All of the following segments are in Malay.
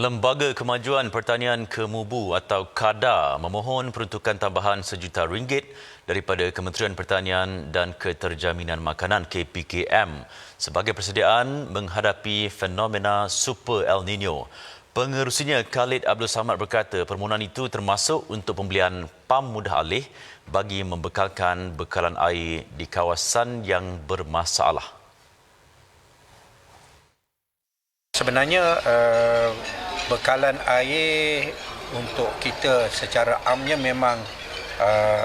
Lembaga Kemajuan Pertanian Kemubu atau KADA memohon peruntukan tambahan RM1 juta daripada Kementerian Pertanian dan Keterjaminan Makanan KPKM sebagai persediaan menghadapi fenomena Super El Nino. Pengerusinya Khalid Abdul Samad berkata permohonan itu termasuk untuk pembelian pam mudah alih bagi membekalkan bekalan air di kawasan yang bermasalah. Sebenarnya bekalan air untuk kita secara amnya memang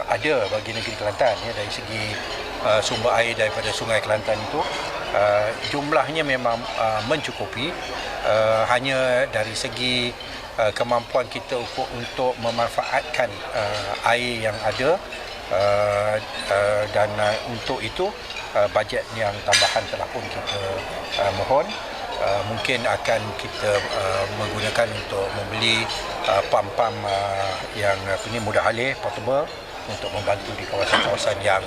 ada bagi negeri Kelantan ya, dari segi sumber air daripada Sungai Kelantan itu jumlahnya memang mencukupi, hanya dari segi kemampuan kita untuk memanfaatkan air yang ada dan untuk itu bajet yang tambahan telah pun kita mohon. Mungkin akan kita menggunakan untuk membeli pam-pam yang mudah alih, portable, untuk membantu di kawasan-kawasan yang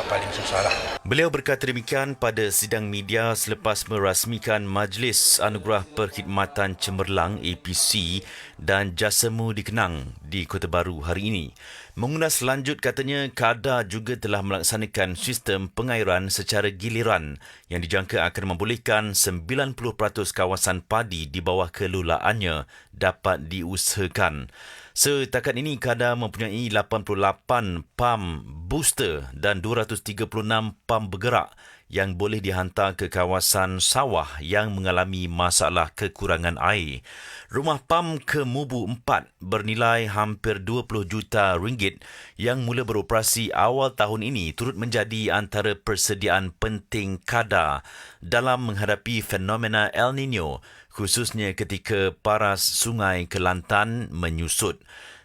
paling susahlah. Beliau berkata demikian pada sidang media selepas merasmikan Majlis Anugerah Perkhidmatan Cemerlang APC dan Jasamu Dikenang di Kota Baru hari ini. Mengulas lanjut katanya KADA juga telah melaksanakan sistem pengairan secara giliran yang dijangka akan membolehkan 90% kawasan padi di bawah kelolaannya dapat diusahakan. Setakat ini KADA mempunyai 88 pam booster dan 236 pam bergerak yang boleh dihantar ke kawasan sawah yang mengalami masalah kekurangan air. Rumah pam Kemubu 4 bernilai hampir RM20 juta yang mula beroperasi awal tahun ini turut menjadi antara persediaan penting KADA dalam menghadapi fenomena El Nino, khususnya ketika paras Sungai Kelantan menyusut.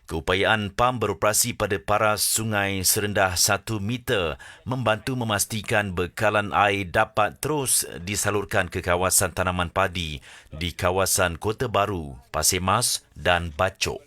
Keupayaan PAM beroperasi pada paras sungai serendah 1 meter membantu memastikan bekalan air dapat terus disalurkan ke kawasan tanaman padi di kawasan Kota Baru, Pasir Mas dan Bacok.